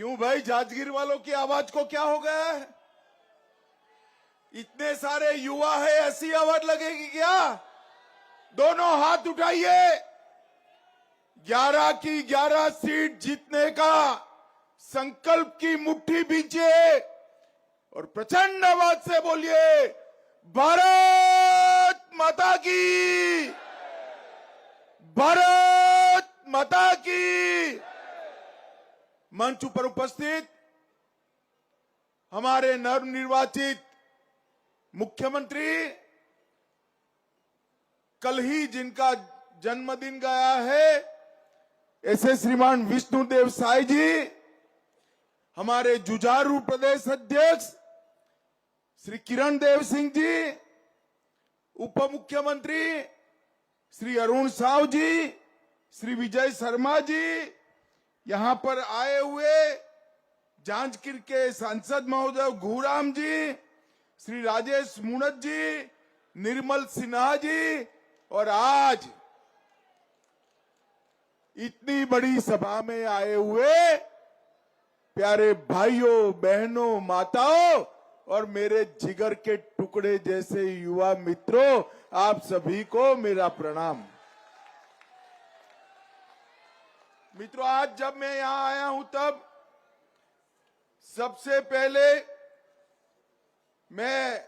क्यों भाई, जांजगीर वालों की आवाज को क्या हो गया है? इतने सारे युवा है, ऐसी आवाज लगेगी क्या? दोनों हाथ उठाइए। 11 की 11 सीट जीतने का संकल्प की मुट्ठी बींचिए और प्रचंड आवाज से बोलिए, भारत माता की, भारत माता की। मंच पर उपस्थित हमारे नवनिर्वाचित मुख्यमंत्री, कल ही जिनका जन्मदिन गया है, ऐसे श्रीमान विष्णुदेव साई जी, हमारे जुझारू प्रदेश अध्यक्ष श्री किरण देव सिंह जी, उप मुख्यमंत्री श्री अरुण साव जी, श्री विजय शर्मा जी, यहां पर आए हुए जांजगीर के सांसद महोदय घूराम जी, श्री राजेश मुणत जी, निर्मल सिन्हा जी, और आज इतनी बड़ी सभा में आए हुए प्यारे भाइयों, बहनों, माताओं और मेरे जिगर के टुकड़े जैसे युवा मित्रों, आप सभी को मेरा प्रणाम। मित्रों, आज जब मैं यहां आया हूं तब सबसे पहले मैं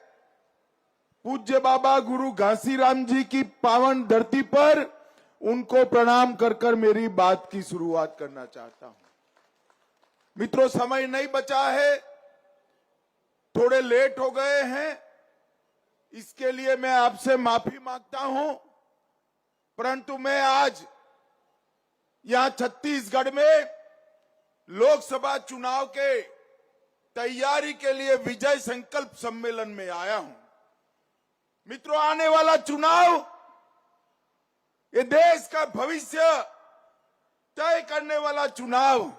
पूज्य बाबा गुरु घासीराम जी की पावन धरती पर उनको प्रणाम कर कर मेरी बात की शुरुआत करना चाहता हूं। मित्रों, समय नहीं बचा है, थोड़े लेट हो गए हैं, इसके लिए मैं आपसे माफी मांगता हूं, परंतु मैं आज यहां छत्तीसगढ़ में लोकसभा चुनाव के तैयारी के लिए विजय संकल्प सम्मेलन में आया हूं। मित्रों, आने वाला चुनाव ये देश का भविष्य तय करने वाला चुनाव,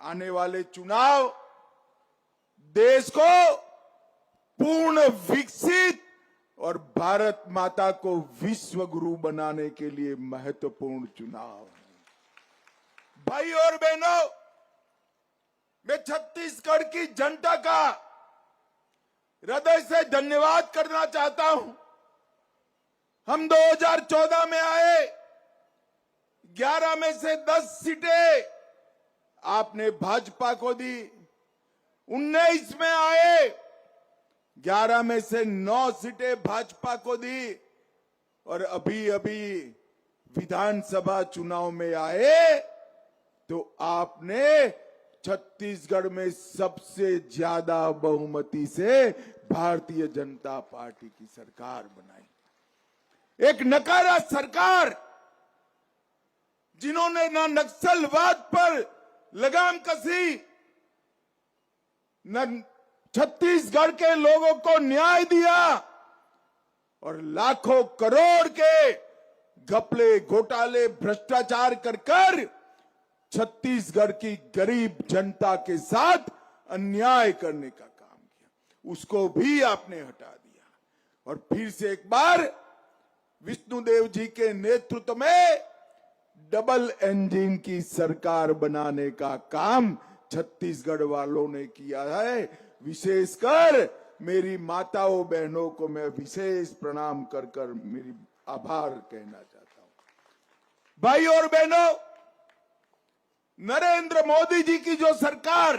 आने वाले चुनाव देश को पूर्ण विकसित और भारत माता को विश्व गुरु बनाने के लिए महत्वपूर्ण चुनाव है। भाई और बहनों, मैं छत्तीसगढ़ की जनता का हृदय से धन्यवाद करना चाहता हूं। हम 2014 में आए, 11 में से 10 सीटें आपने भाजपा को दी। 19 में आए, 11 में से 9 सीटें भाजपा को दी, और अभी अभी विधानसभा चुनाव में आए तो आपने छत्तीसगढ़ में सबसे ज्यादा बहुमती से भारतीय जनता पार्टी की सरकार बनाई। एक नकारा सरकार, जिन्होंने ना नक्सलवाद पर लगाम कसी, न छत्तीसगढ़ के लोगों को न्याय दिया, और लाखों करोड़ के घपले, घोटाले, भ्रष्टाचार कर कर छत्तीसगढ़ की गरीब जनता के साथ अन्याय करने का काम किया, उसको भी आपने हटा दिया। और फिर से एक बार विष्णुदेव जी के नेतृत्व में डबल इंजन की सरकार बनाने का काम छत्तीसगढ़ वालों ने किया है। विशेषकर मेरी माताओं बहनों को मैं विशेष प्रणाम कर कर मेरी आभार कहना चाहता हूं। भाई और बहनों, नरेंद्र मोदी जी की जो सरकार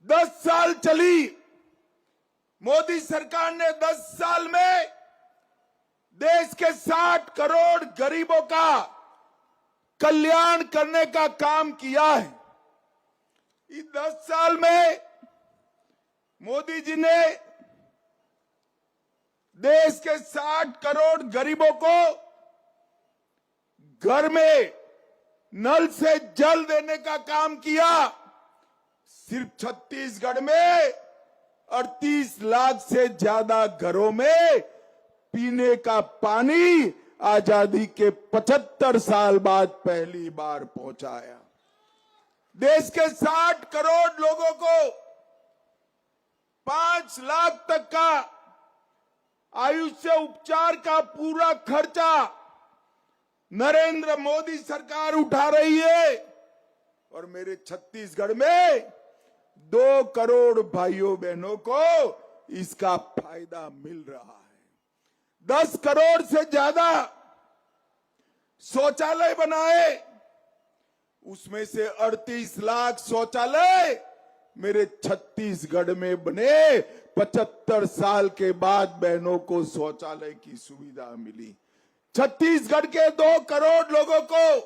10 साल चली, मोदी सरकार ने 10 साल में देश के 60 करोड़ गरीबों का कल्याण करने का काम किया है। इस 10 साल में मोदी जी ने देश के 60 करोड़ गरीबों को घर में नल से जल देने का काम किया। सिर्फ छत्तीसगढ़ में 38 लाख से ज्यादा घरों में पीने का पानी आजादी के 75 साल बाद पहली बार पहुंचाया। देश के 60 करोड़ लोगों को 5 लाख तक का आयुष्य उपचार का पूरा खर्चा नरेंद्र मोदी सरकार उठा रही है, और मेरे छत्तीसगढ़ में 2 करोड़ भाइयों बहनों को इसका फायदा मिल रहा है। 10 करोड़ से ज्यादा शौचालय बनाए, उसमें से 38 लाख शौचालय मेरे छत्तीसगढ़ में बने। 75 साल के बाद बहनों को शौचालय की सुविधा मिली। छत्तीसगढ़ के 2 करोड़ लोगों को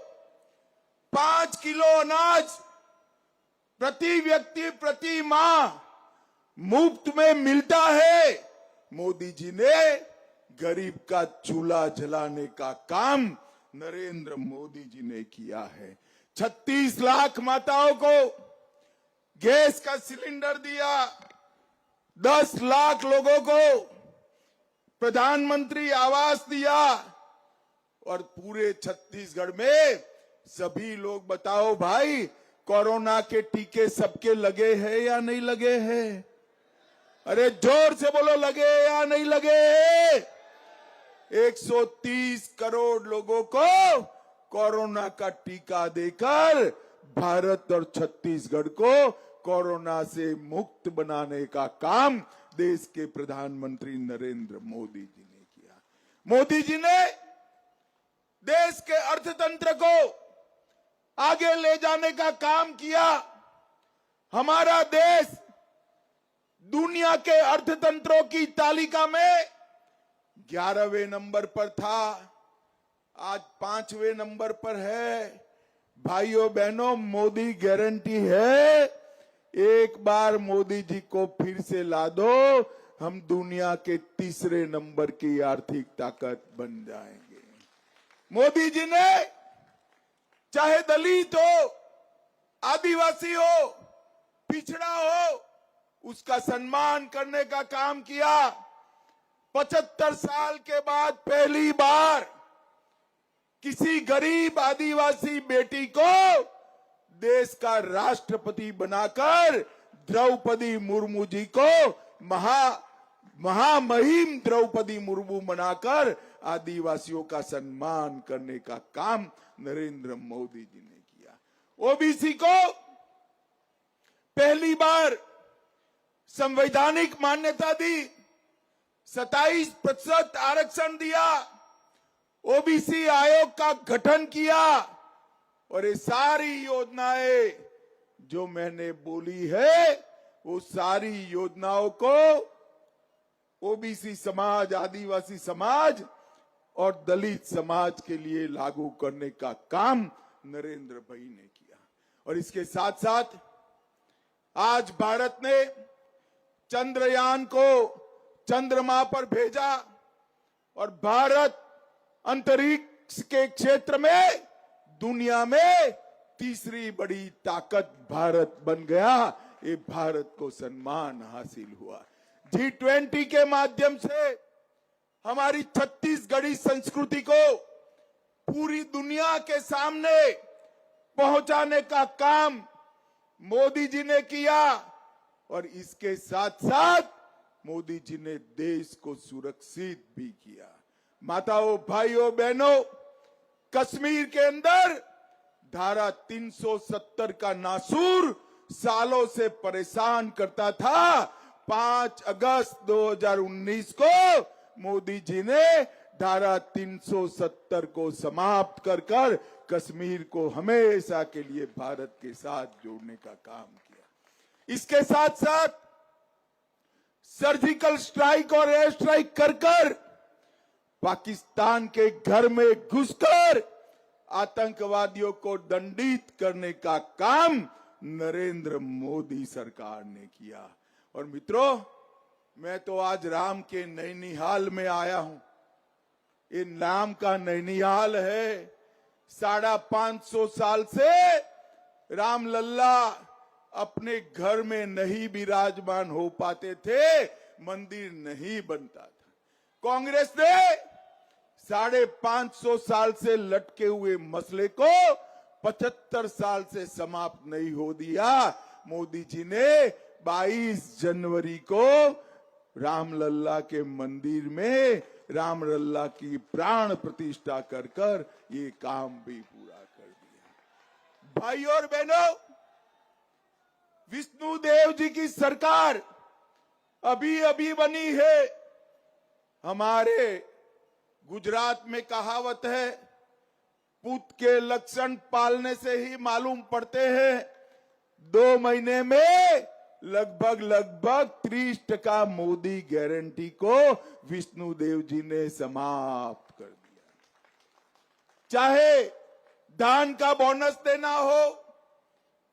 5 किलो अनाज प्रति व्यक्ति प्रति माह मुफ्त में मिलता है। मोदी जी ने गरीब का चूल्हा जलाने का काम नरेंद्र मोदी जी ने किया है। 36 लाख माताओं को गैस का सिलेंडर दिया। 10 लाख लोगों को प्रधानमंत्री आवास दिया। और पूरे छत्तीसगढ़ में सभी लोग बताओ भाई, कोरोना के टीके सबके लगे हैं या नहीं लगे हैं? अरे जोर से बोलो, लगे या नहीं लगे हैं? 130 करोड़ लोगों को कोरोना का टीका देकर भारत और छत्तीसगढ़ को कोरोना से मुक्त बनाने का काम देश के प्रधानमंत्री नरेंद्र मोदी जी ने किया। मोदी जी ने देश के अर्थतंत्र को आगे ले जाने का काम किया। हमारा देश दुनिया के अर्थतंत्रों की तालिका में 11वें नंबर पर था, आज 5वें नंबर पर है। भाइयों बहनों, मोदी गारंटी है, एक बार मोदी जी को फिर से ला दो, हम दुनिया के 3रे नंबर की आर्थिक ताकत बन जाएंगे। मोदी जी ने चाहे दलित हो, आदिवासी हो, पिछड़ा हो, उसका सम्मान करने का काम किया। 75 साल के बाद पहली बार किसी गरीब आदिवासी बेटी को देश का राष्ट्रपति बनाकर द्रौपदी मुर्मू जी को महामहिम द्रौपदी मुर्मू बनाकर आदिवासियों का सम्मान करने का काम नरेंद्र मोदी जी ने किया। ओबीसी को पहली बार संवैधानिक मान्यता दी, 27% आरक्षण दिया, ओबीसी आयोग का गठन किया। और ये सारी योजनाएं जो मैंने बोली है, वो सारी योजनाओं को ओबीसी समाज, आदिवासी समाज और दलित समाज के लिए लागू करने का काम नरेंद्र भाई ने किया। और इसके साथ साथ आज भारत ने चंद्रयान को चंद्रमा पर भेजा और भारत अंतरिक्ष के क्षेत्र में दुनिया में 3री बड़ी ताकत भारत बन गया। ये भारत को सम्मान हासिल हुआ। G20 के माध्यम से हमारी छत्तीसगढ़ी संस्कृति को पूरी दुनिया के सामने पहुंचाने का काम मोदी जी ने किया। और इसके साथ साथ मोदी जी ने देश को सुरक्षित भी किया। माताओं, भाइयों, बहनों, कश्मीर के अंदर धारा 370 का नासूर सालों से परेशान करता था। 5 अगस्त 2019 को मोदी जी ने धारा 370 को समाप्त कर कश्मीर को हमेशा के लिए भारत के साथ जोड़ने का काम किया। इसके साथ साथ सर्जिकल स्ट्राइक और एयर स्ट्राइक कर पाकिस्तान के घर में घुसकर आतंकवादियों को दंडित करने का काम नरेंद्र मोदी सरकार ने किया। और मित्रों, मैं तो आज राम के नैनीहाल में आया हूं। ये नाम का नैनीहाल है। 550 साल से राम लल्ला अपने घर में नहीं विराजमान हो पाते थे, मंदिर नहीं बनता था। कांग्रेस ने 550 साल से लटके हुए मसले को 75 साल से समाप्त नहीं हो दिया। मोदी जी ने 22 जनवरी को रामलल्ला के मंदिर में राम लल्ला की प्राण प्रतिष्ठा कर ये काम भी पूरा कर दिया। भाइयों और बहनों, विष्णुदेव जी की सरकार अभी अभी बनी है। हमारे गुजरात में कहावत है, पूत के लक्षण पालने से ही मालूम पड़ते हैं। 2 महीने में लगभग 30% मोदी गारंटी को विष्णुदेव जी ने समाप्त कर दिया। चाहे धान का बोनस देना हो,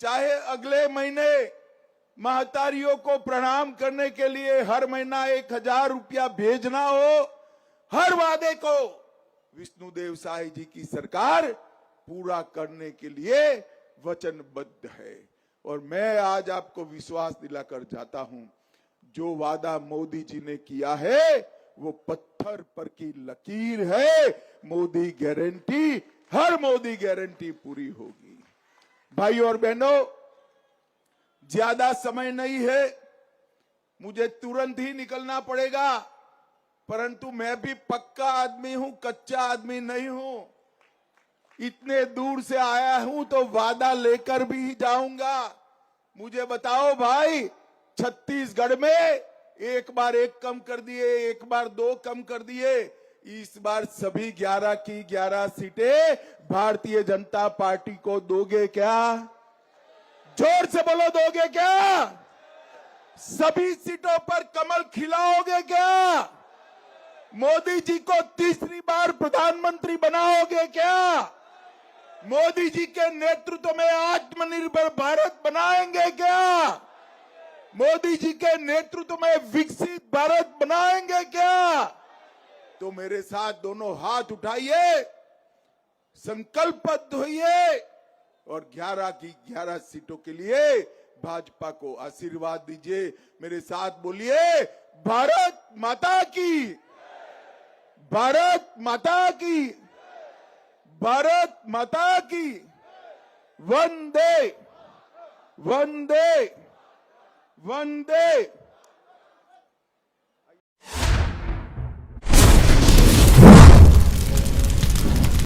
चाहे अगले महीने महतारियों को प्रणाम करने के लिए हर महीना 1000 रुपया भेजना हो, हर वादे को विष्णुदेव साई जी की सरकार पूरा करने के लिए वचनबद्ध है। और मैं आज आपको विश्वास दिलाकर जाता हूं, जो वादा मोदी जी ने किया है वो पत्थर पर की लकीर है। मोदी गारंटी, हर मोदी गारंटी पूरी होगी। भाई और बहनों, ज्यादा समय नहीं है, मुझे तुरंत ही निकलना पड़ेगा, परंतु मैं भी पक्का आदमी हूं, कच्चा आदमी नहीं हूं। इतने दूर से आया हूं तो वादा लेकर भी जाऊंगा। मुझे बताओ भाई, छत्तीसगढ़ में एक बार 1 कम कर दिए, एक बार 2 कम कर दिए, इस बार सभी 11 की 11 सीटें भारतीय जनता पार्टी को दोगे क्या? जोर से बोलो, दोगे क्या? सभी सीटों पर कमल खिलाओगे क्या? मोदी जी को तीसरी बार प्रधानमंत्री बनाओगे क्या? मोदी जी के नेतृत्व में आत्मनिर्भर भारत बनाएंगे क्या? मोदी जी के नेतृत्व में विकसित भारत बनाएंगे क्या? तो मेरे साथ दोनों हाथ उठाइए, संकल्पबद्ध होइए और 11 की 11 सीटों के लिए भाजपा को आशीर्वाद दीजिए। मेरे साथ बोलिए, भारत माता की, भारत माता की, भारत माता की। वंदे वंदे वंदे